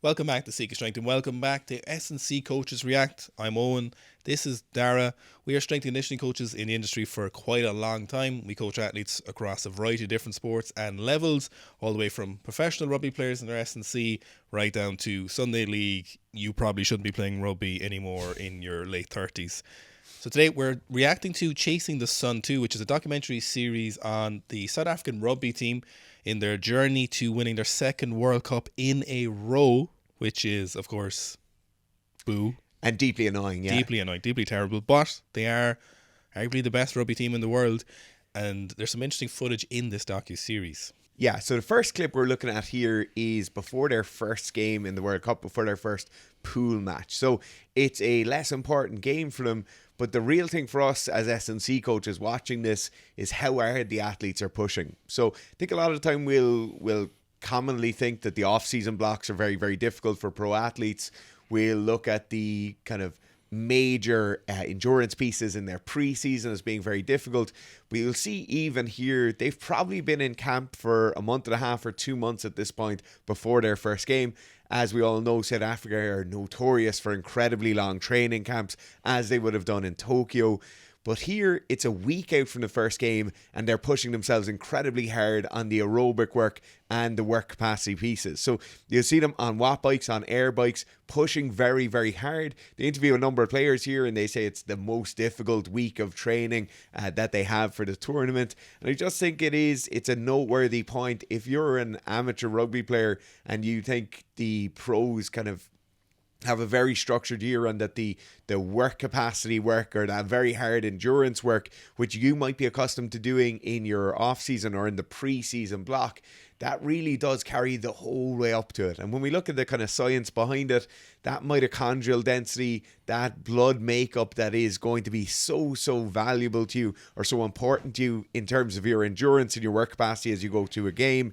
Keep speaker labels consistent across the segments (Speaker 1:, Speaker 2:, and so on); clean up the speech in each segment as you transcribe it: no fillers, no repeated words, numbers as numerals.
Speaker 1: Welcome back to Seeker Strength and welcome back to S&C Coaches React. I'm Owen. This is Dara. We are strength and conditioning coaches in the industry for quite a long time. We coach athletes across a variety of different sports and levels, all the way from professional rugby players in their S&C right down to Sunday League. You probably shouldn't be playing rugby anymore in your late 30s. So today we're reacting to Chasing the Sun 2, which is a documentary series on the South African rugby team in their journey to winning their second World Cup in a row, which is, of course, boo.
Speaker 2: And deeply annoying, yeah.
Speaker 1: Deeply annoying, deeply terrible. But they are arguably the best rugby team in the world. And there's some interesting footage in this docu-series.
Speaker 2: Yeah, so the first clip we're looking at here is before their first game in the World Cup, before their first pool match. So it's a less important game for them, but the real thing for us as S&C coaches watching this is how hard the athletes are pushing. So I think a lot of the time we'll commonly think that the off-season blocks are very, very difficult for pro athletes. We'll look at the kind of major endurance pieces in their pre-season as being very difficult. But you'll see even here, they've probably been in camp for a month and a half or 2 months at this point before their first game. As we all know, South Africa are notorious for incredibly long training camps, as they would have done in Tokyo. But here, it's a week out from the first game, and they're pushing themselves incredibly hard on the aerobic work and the work capacity pieces. So you'll see them on watt bikes, on air bikes, pushing very, very hard. They interview a number of players here, and they say it's the most difficult week of training that they have for the tournament. And I just think it's a noteworthy point. If you're an amateur rugby player and you think the pros kind of have a very structured year and that the work capacity work or that very hard endurance work, which you might be accustomed to doing in your off season or in the pre-season block, that really does carry the whole way up to it. And when we look at the kind of science behind it, that mitochondrial density, that blood makeup that is going to be so valuable to you or so important to you in terms of your endurance and your work capacity as you go to a game,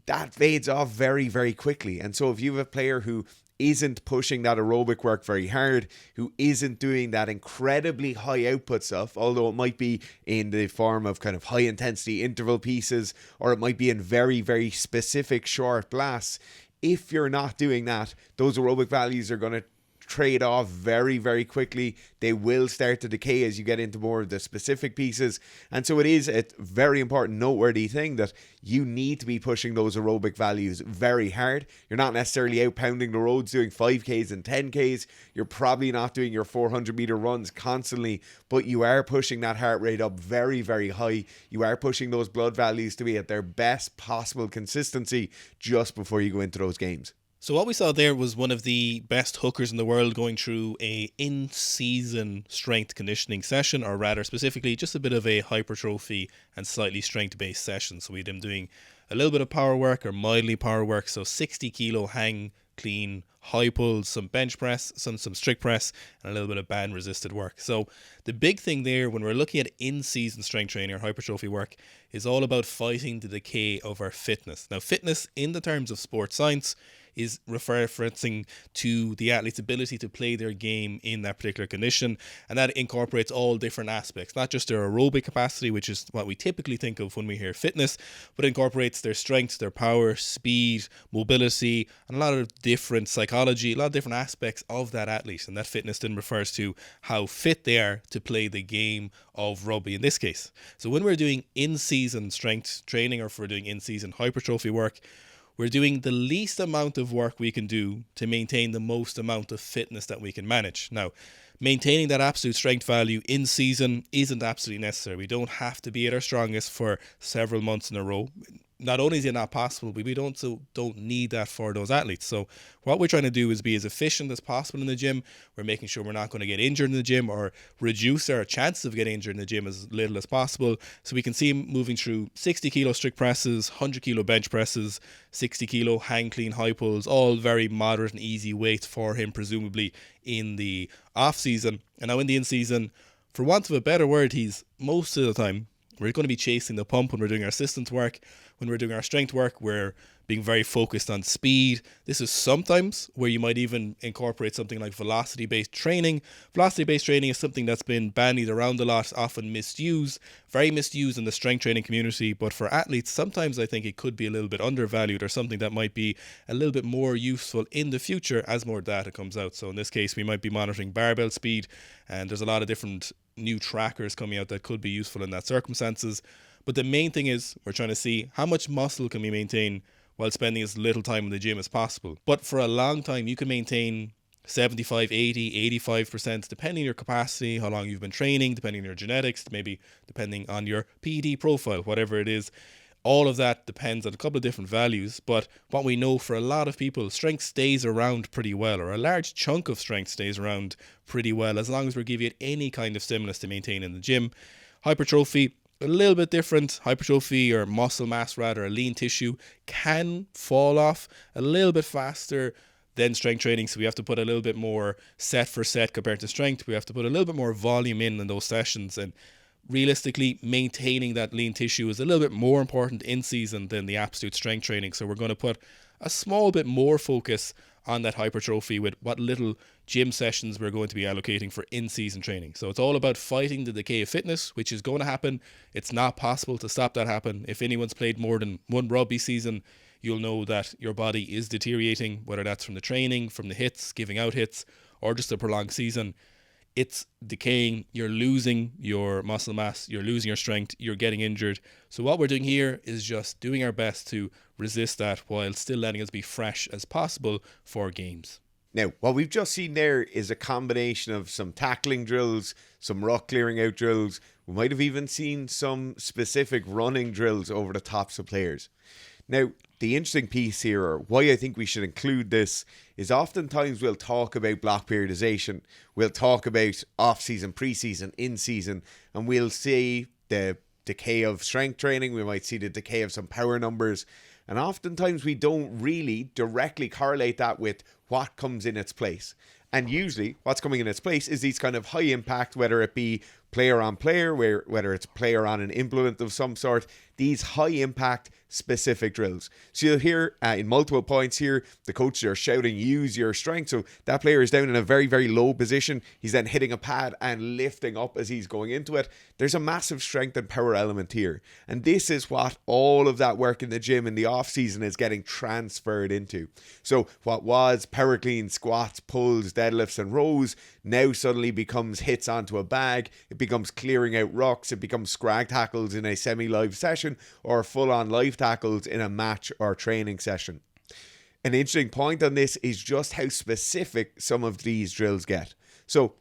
Speaker 2: that fades off very, very quickly. And so if you have a player who isn't pushing that aerobic work very hard, who isn't doing that incredibly high output stuff, although it might be in the form of kind of high intensity interval pieces, or it might be in very, very specific short blasts. If you're not doing that, those aerobic values are going to trade off very, very quickly. They will start to decay as you get into more of the specific pieces. And so it is a very important, noteworthy thing that you need to be pushing those aerobic values very hard. You're not necessarily out pounding the roads doing 5Ks and 10Ks. You're probably not doing your 400-meter runs constantly, but you are pushing that heart rate up very, very high. You are pushing those blood values to be at their best possible consistency just before you go into those games.
Speaker 1: So what we saw there was one of the best hookers in the world going through a in-season strength conditioning session, or rather specifically just a bit of a hypertrophy and slightly strength-based session. So we had him doing a little bit of power work or mildly power work, so 60 kilo hang clean, high pulls, some bench press, some strict press, and a little bit of band resisted work. So the big thing there when we're looking at in-season strength training or hypertrophy work is all about fighting the decay of our fitness. Now, fitness in the terms of sports science is referencing to the athlete's ability to play their game in that particular condition, and that incorporates all different aspects, not just their aerobic capacity, which is what we typically think of when we hear fitness, but incorporates their strength, their power, speed, mobility, and a lot of different psychology, a lot of different aspects of that athlete. And that fitness then refers to how fit they are to play the game of rugby in this case. So when we're doing in-season strength training, or if we're doing in-season hypertrophy work, we're doing the least amount of work we can do to maintain the most amount of fitness that we can manage. Now, maintaining that absolute strength value in season isn't absolutely necessary. We don't have to be at our strongest for several months in a row. Not only is it not possible, but we don't need that for those athletes. So what we're trying to do is be as efficient as possible in the gym. We're making sure we're not going to get injured in the gym or reduce our chances of getting injured in the gym as little as possible. So we can see him moving through 60 kilo strict presses, 100 kilo bench presses, 60 kilo hang clean high pulls, all very moderate and easy weights for him, presumably in the off season. And now in the in season, for want of a better word, he's most of the time we're going to be chasing the pump when we're doing our assistance work. When we're doing our strength work, we're being very focused on speed. This is sometimes where you might even incorporate something like velocity-based training. Velocity-based training is something that's been bandied around a lot, often misused, very misused in the strength training community, but for athletes, sometimes I think it could be a little bit undervalued, or something that might be a little bit more useful in the future as more data comes out. So in this case, we might be monitoring barbell speed, and there's a lot of different new trackers coming out that could be useful in that circumstances. But the main thing is we're trying to see how much muscle can we maintain while spending as little time in the gym as possible. But for a long time, you can maintain 75, 80, 85%, depending on your capacity, how long you've been training, depending on your genetics, maybe depending on your PD profile, whatever it is. All of that depends on a couple of different values, but what we know for a lot of people, strength stays around pretty well, or a large chunk of strength stays around pretty well, as long as we're giving it any kind of stimulus to maintain in the gym. Hypertrophy, a little bit different. Hypertrophy, or muscle mass rather, or lean tissue, can fall off a little bit faster than strength training, so we have to put a little bit more set for set compared to strength. We have to put a little bit more volume in those sessions, and realistically, maintaining that lean tissue is a little bit more important in season than the absolute strength training. So we're going to put a small bit more focus on that hypertrophy with what little gym sessions we're going to be allocating for in-season training. So it's all about fighting the decay of fitness, which is going to happen. It's not possible to stop that happen. If anyone's played more than one rugby season, you'll know that your body is deteriorating, whether that's from the training, from the hits, giving out hits, or just a prolonged season. It's decaying, you're losing your muscle mass, you're losing your strength, you're getting injured. So what we're doing here is just doing our best to resist that while still letting us be fresh as possible for games.
Speaker 2: Now, what we've just seen there is a combination of some tackling drills, some rock clearing out drills. We might have even seen some specific running drills over the tops of players. Now, the interesting piece here, or why I think we should include this, is oftentimes we'll talk about block periodization, we'll talk about off-season, pre-season, in-season, and we'll see the decay of strength training, we might see the decay of some power numbers, and oftentimes we don't really directly correlate that with what comes in its place. And usually what's coming in its place is these kind of high impact, whether it be player on player, whether it's player on an implement of some sort, these high impact specific drills. So you'll hear in multiple points here, the coaches are shouting, use your strength. So that player is down in a very, very low position. He's then hitting a pad and lifting up as he's going into it. There's a massive strength and power element here. And this is what all of that work in the gym in the off season is getting transferred into. So what was power clean, squats, pulls, deadlifts and rows now suddenly becomes hits onto a bag. It becomes clearing out rocks. It becomes scrag tackles in a semi-live session, or full-on live tackles in a match or training session. An interesting point on this is just how specific some of these drills get. So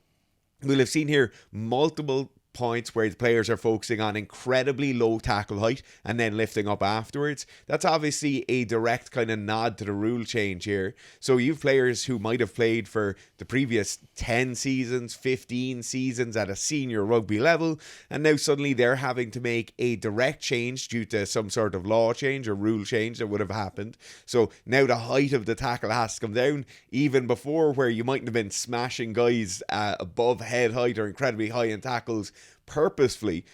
Speaker 2: we'll have seen here multiple points where the players are focusing on incredibly low tackle height and then lifting up afterwards. That's obviously a direct kind of nod to the rule change here. So you've players who might have played for the previous 10 seasons, 15 seasons at a senior rugby level, and now suddenly they're having to make a direct change due to some sort of law change or rule change that would have happened. So now the height of the tackle has to come down, even before where you mightn't have been smashing guys above head height or incredibly high in tackles purposefully.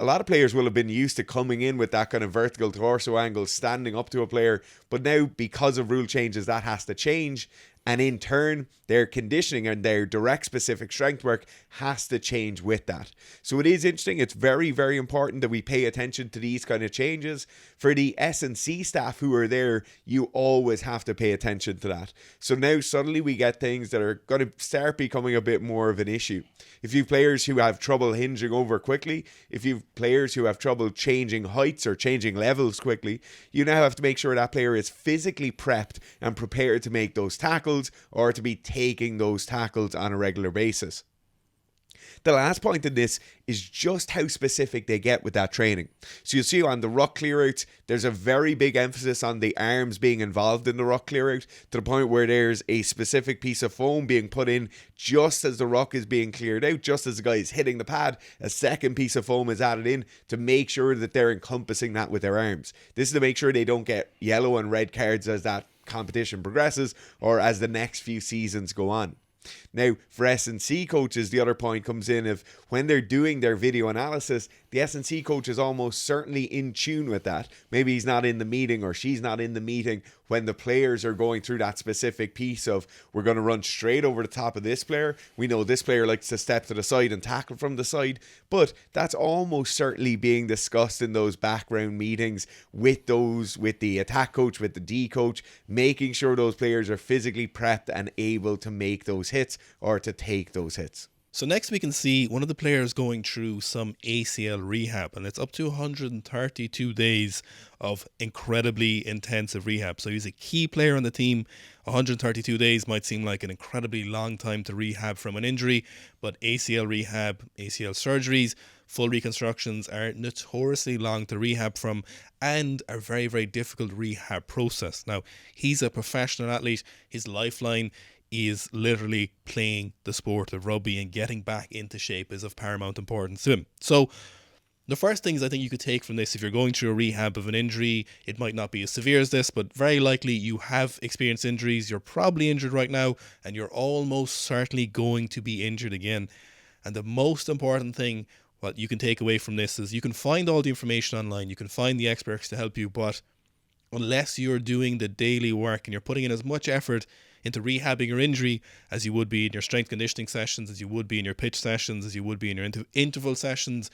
Speaker 2: A lot of players will have been used to coming in with that kind of vertical torso angle, standing up to a player, but now because of rule changes that has to change, and in turn their conditioning and their direct specific strength work has to change with that. So it is interesting. It's very, very important that we pay attention to these kind of changes. For the S&C staff who are there, you always have to pay attention to that. So now suddenly we get things that are going to start becoming a bit more of an issue. If you've players who have trouble hinging over quickly, if you've players who have trouble changing heights or changing levels quickly, you now have to make sure that player is physically prepped and prepared to make those tackles or to be taking those tackles on a regular basis. The last point in this is just how specific they get with that training. So you'll see on the ruck clearouts, there's a very big emphasis on the arms being involved in the ruck clearout, to the point where there's a specific piece of foam being put in just as the ruck is being cleared out, just as the guy is hitting the pad, a second piece of foam is added in to make sure that they're encompassing that with their arms. This is to make sure they don't get yellow and red cards as that competition progresses or as the next few seasons go on. Now, for S&C coaches, the other point comes in of when they're doing their video analysis, the S&C coach is almost certainly in tune with that. Maybe he's not in the meeting or she's not in the meeting when the players are going through that specific piece of, we're going to run straight over the top of this player. We know this player likes to step to the side and tackle from the side, but that's almost certainly being discussed in those background meetings with the attack coach, with the D coach, making sure those players are physically prepped and able to make those hits or to take those hits.
Speaker 1: So next we can see one of the players going through some ACL rehab, and it's up to 132 days of incredibly intensive rehab. So he's a key player on the team. 132 days might seem like an incredibly long time to rehab from an injury, but ACL rehab, ACL surgeries, full reconstructions are notoriously long to rehab from and are very, very difficult rehab process. Now, he's a professional athlete. His lifeline is literally playing the sport of rugby, and getting back into shape is of paramount importance to him. So the first things I think you could take from this, if you're going through a rehab of an injury, it might not be as severe as this, but very likely you have experienced injuries. You're probably injured right now, and you're almost certainly going to be injured again. And the most important thing what you can take away from this is you can find all the information online, you can find the experts to help you, but unless you're doing the daily work and you're putting in as much effort into rehabbing your injury as you would be in your strength conditioning sessions, as you would be in your pitch sessions, as you would be in your interval sessions,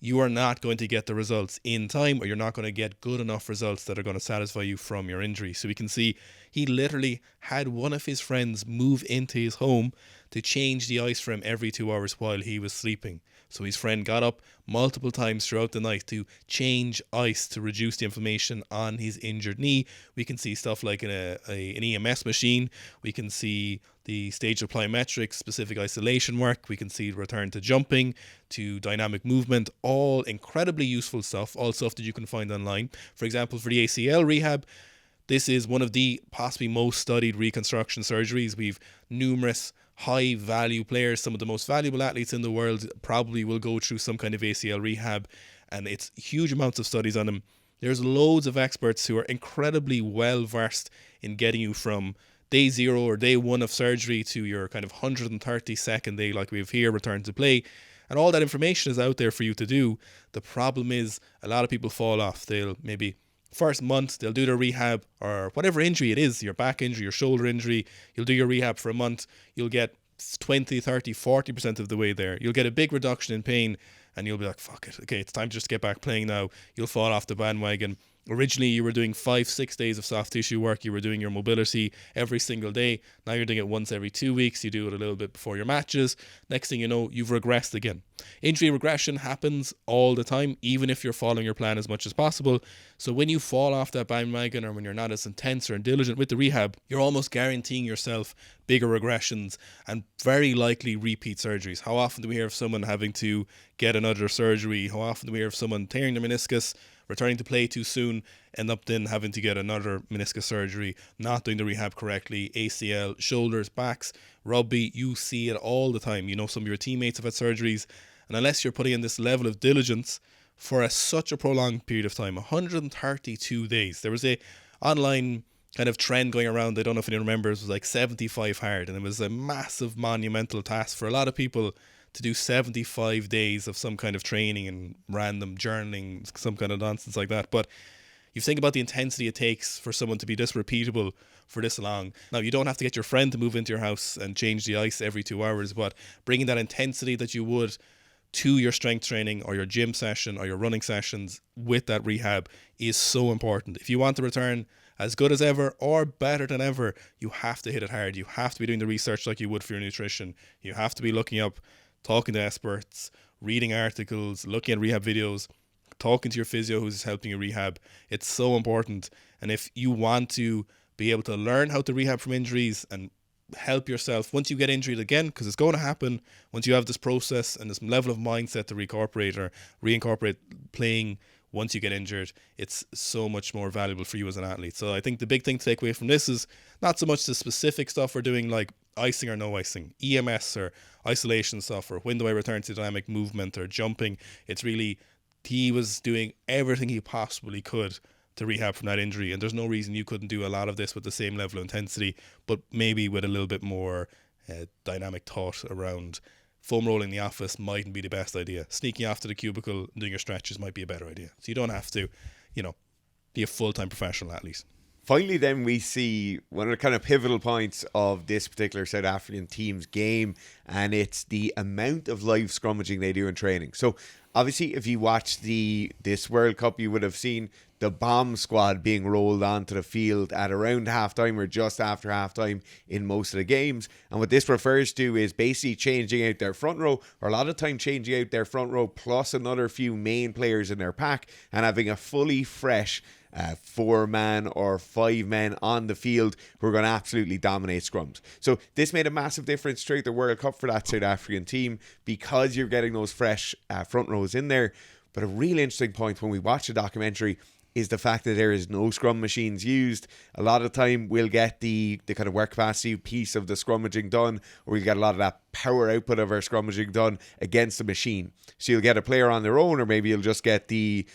Speaker 1: you are not going to get the results in time, or you're not going to get good enough results that are going to satisfy you from your injury. So we can see he literally had one of his friends move into his home to change the ice for him every 2 hours while he was sleeping. So his friend got up multiple times throughout the night to change ice to reduce the inflammation on his injured knee. We can see stuff like an EMS machine. We can see the stage of plyometrics, specific isolation work. We can see return to jumping, to dynamic movement, all incredibly useful stuff, all stuff that you can find online. For example, for the ACL rehab, this is one of the possibly most studied reconstruction surgeries. We've numerous high value players, some of the most valuable athletes in the world probably will go through some kind of ACL rehab, and it's huge amounts of studies on them. There's loads of experts who are incredibly well versed in getting you from day 0 or day 1 of surgery to your kind of 132nd day like we have here, return to play. And all that information is out there for you to do. The problem is a lot of people fall off. They'll maybe first month they'll do their rehab, or whatever injury it is, your back injury, your shoulder injury, you'll do your rehab for a month, you'll get 20, 30, 40% of the way there. You'll get a big reduction in pain and you'll be like, fuck it, okay, it's time to just get back playing now. You'll fall off the bandwagon. Originally you were doing 5-6 days of soft tissue work, you were doing your mobility every single day. Now you're doing it once every 2 weeks, you do it a little bit before your matches. Next thing you know, you've regressed again. Injury regression happens all the time, even if you're following your plan as much as possible. So when you fall off that bandwagon, or when you're not as intense or diligent with the rehab, you're almost guaranteeing yourself bigger regressions and very likely repeat surgeries. How often do we hear of someone having to get another surgery? How often do we hear of someone tearing their meniscus, returning to play too soon, end up then having to get another meniscus surgery, not doing the rehab correctly, ACL, shoulders, backs, rugby, you see it all the time. You know, some of your teammates have had surgeries, and unless you're putting in this level of diligence for such a prolonged period of time, 132 days. There was a online kind of trend going around, I don't know if anyone remembers, it was like 75 hard, and it was a massive monumental task for a lot of people to do 75 days of some kind of training and random journaling, some kind of nonsense like that. But you think about the intensity it takes for someone to be this repeatable for this long. Now, you don't have to get your friend to move into your house and change the ice every 2 hours, but bringing that intensity that you would to your strength training or your gym session or your running sessions with that rehab is so important. If you want to return as good as ever or better than ever, you have to hit it hard. You have to be doing the research like you would for your nutrition. You have to be looking up, talking to experts, reading articles, looking at rehab videos, talking to your physio who's helping you rehab. It's so important. And if you want to be able to learn how to rehab from injuries and help yourself once you get injured again, because it's going to happen, once you have this process and this level of mindset to reincorporate playing once you get injured, it's so much more valuable for you as an athlete. So I think the big thing to take away from this is not so much the specific stuff we're doing like icing or no icing, EMS or isolation stuff, or when do I return to dynamic movement or jumping. It's really, he was doing everything he possibly could to rehab from that injury, and there's no reason you couldn't do a lot of this with the same level of intensity, but maybe with a little bit more dynamic thought around foam rolling in the office mightn't be the best idea. Sneaking off to the cubicle and doing your stretches might be a better idea. So you don't have to, be a full-time professional athlete.
Speaker 2: Finally, then we see one of the kind of pivotal points of this particular South African team's game, and it's the amount of live scrummaging they do in training. So obviously, if you watch this World Cup, you would have seen the bomb squad being rolled onto the field at around halftime or just after halftime in most of the games. And what this refers to is basically changing out their front row, or a lot of time changing out their front row plus another few main players in their pack, and having a fully fresh 4-man or 5-men on the field who are going to absolutely dominate scrums. So this made a massive difference throughout the World Cup for that South African team, because you're getting those fresh front rows in there. But a really interesting point when we watch the documentary is the fact that there is no scrum machines used. A lot of the time we'll get the kind of work capacity piece of the scrummaging done, or we'll get a lot of that power output of our scrummaging done against the machine. So you'll get a player on their own, or maybe you'll just get the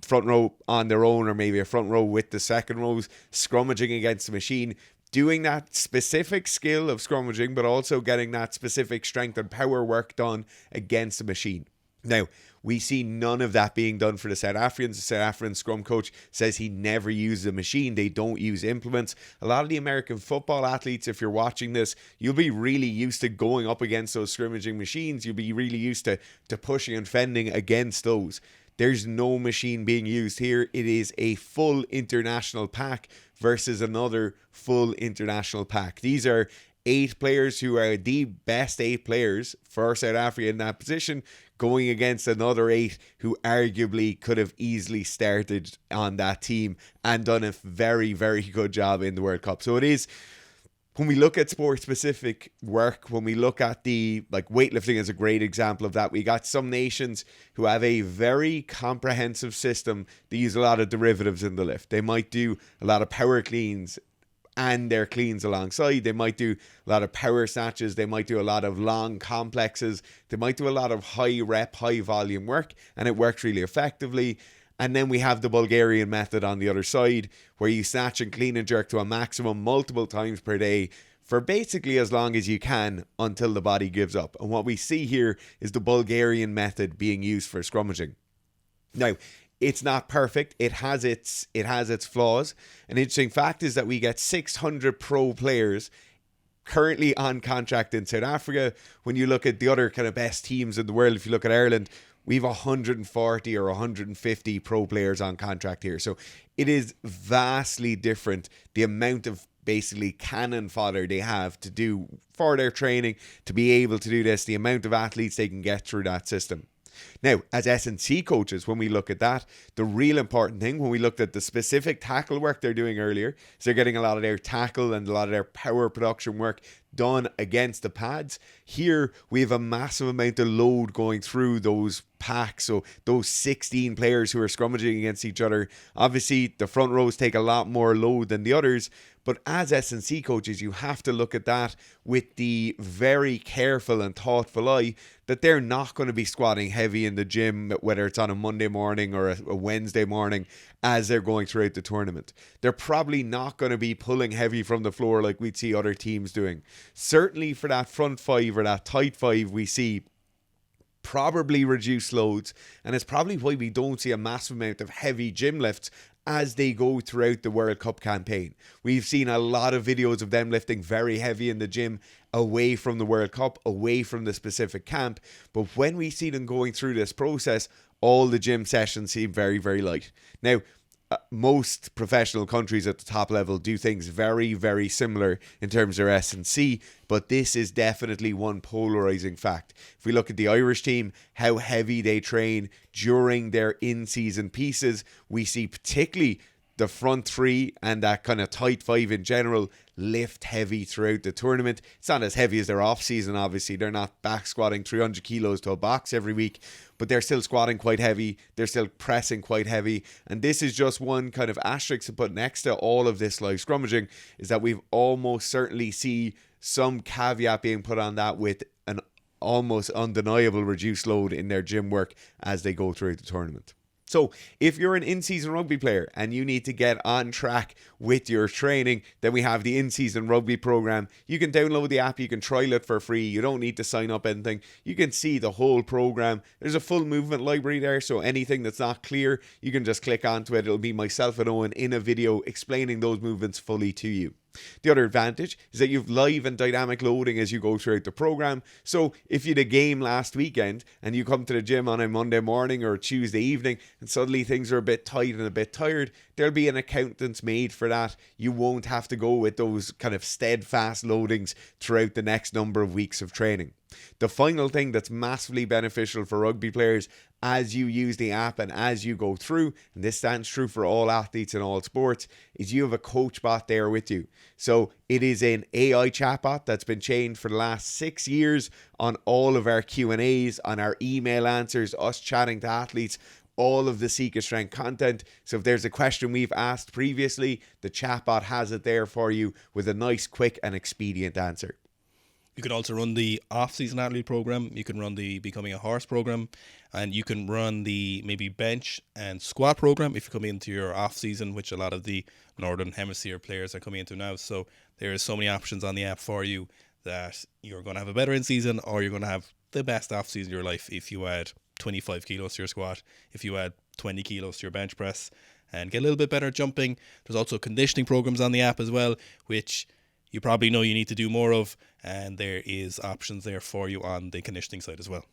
Speaker 2: front row on their own, or maybe a front row with the second rows scrummaging against the machine, doing that specific skill of scrummaging, but also getting that specific strength and power work done against the machine. Now, we see none of that being done for the South Africans. The South African scrum coach says he never uses a machine. They don't use implements. A lot of the American football athletes, if you're watching this, you'll be really used to going up against those scrimmaging machines. You'll be really used to pushing and fending against those. There's no machine being used here. It is a full international pack versus another full international pack. These are 8 players who are the best 8 players for South Africa in that position, going against another 8 who arguably could have easily started on that team and done a very, very good job in the World Cup. So it is, when we look at sport-specific work, when we look at weightlifting is a great example of that. We got some nations who have a very comprehensive system. They use a lot of derivatives in the lift. They might do a lot of power cleans and their cleans alongside. They might do a lot of power snatches. They might do a lot of long complexes. They might do a lot of high rep, high volume work, and it works really effectively. And then we have the Bulgarian method on the other side, where you snatch and clean and jerk to a maximum multiple times per day for basically as long as you can until the body gives up. And what we see here is the Bulgarian method being used for scrummaging. Now, it's not perfect. It has its flaws. An interesting fact is that we get 600 pro players currently on contract in South Africa. When you look at the other kind of best teams in the world, if you look at Ireland, we have 140 or 150 pro players on contract here. So it is vastly different, the amount of basically cannon fodder they have to do for their training, to be able to do this, the amount of athletes they can get through that system. Now, as S&C coaches, when we look at that, the real important thing, when we looked at the specific tackle work they're doing earlier, is they're getting a lot of their tackle and a lot of their power production work done against the pads. Here, we have a massive amount of load going through those packs. So those 16 players who are scrummaging against each other, obviously the front rows take a lot more load than the others. But as S&C coaches, you have to look at that with the very careful and thoughtful eye that they're not going to be squatting heavy in the gym, whether it's on a Monday morning or a Wednesday morning, as they're going throughout the tournament. They're probably not going to be pulling heavy from the floor like we'd see other teams doing. Certainly for that front 5 or that tight 5, we see probably reduced loads, and it's probably why we don't see a massive amount of heavy gym lifts as they go throughout the World Cup campaign. We've seen a lot of videos of them lifting very heavy in the gym away from the World Cup, away from the specific camp, but when we see them going through this process, all the gym sessions seem very, very light. Now, most professional countries at the top level do things very, very similar in terms of their S&C, but this is definitely one polarizing fact. If we look at the Irish team, how heavy they train during their in-season pieces, we see particularly the front 3 and that kind of tight 5 in general lift heavy throughout the tournament. It's not as heavy as their off-season, obviously. They're not back squatting 300 kilos to a box every week, but they're still squatting quite heavy. They're still pressing quite heavy. And this is just one kind of asterisk to put next to all of this live scrummaging, is that we've almost certainly see some caveat being put on that with an almost undeniable reduced load in their gym work as they go throughout the tournament. So if you're an in-season rugby player and you need to get on track with your training, then we have the in-season rugby program. You can download the app, you can trial it for free. You don't need to sign up anything. You can see the whole program. There's a full movement library there, so anything that's not clear, you can just click onto it. It'll be myself and Owen in a video explaining those movements fully to you. The other advantage is that you've live and dynamic loading as you go throughout the program. So if you had a game last weekend and you come to the gym on a Monday morning or Tuesday evening and suddenly things are a bit tight and a bit tired, there'll be an accountance made for that. You won't have to go with those kind of steadfast loadings throughout the next number of weeks of training. The final thing that's massively beneficial for rugby players as you use the app and as you go through, and this stands true for all athletes in all sports, is you have a coach bot there with you. So it is an AI chatbot that's been trained for the last 6 years on all of our Q&As, on our email answers, us chatting to athletes, all of the Seek a Strength content. So if there's a question we've asked previously, the chatbot has it there for you with a nice, quick and expedient answer.
Speaker 1: You can also run the off-season athlete program. You can run the Becoming a Horse program, and you can run the maybe bench and squat program if you come into your off-season, which a lot of the Northern Hemisphere players are coming into now. So there are so many options on the app for you that you're going to have a better in-season, or you're going to have the best off-season of your life if you add 25 kilos to your squat, if you add 20 kilos to your bench press, and get a little bit better jumping. There's also conditioning programs on the app as well, which you probably know you need to do more of, and there is options there for you on the conditioning side as well.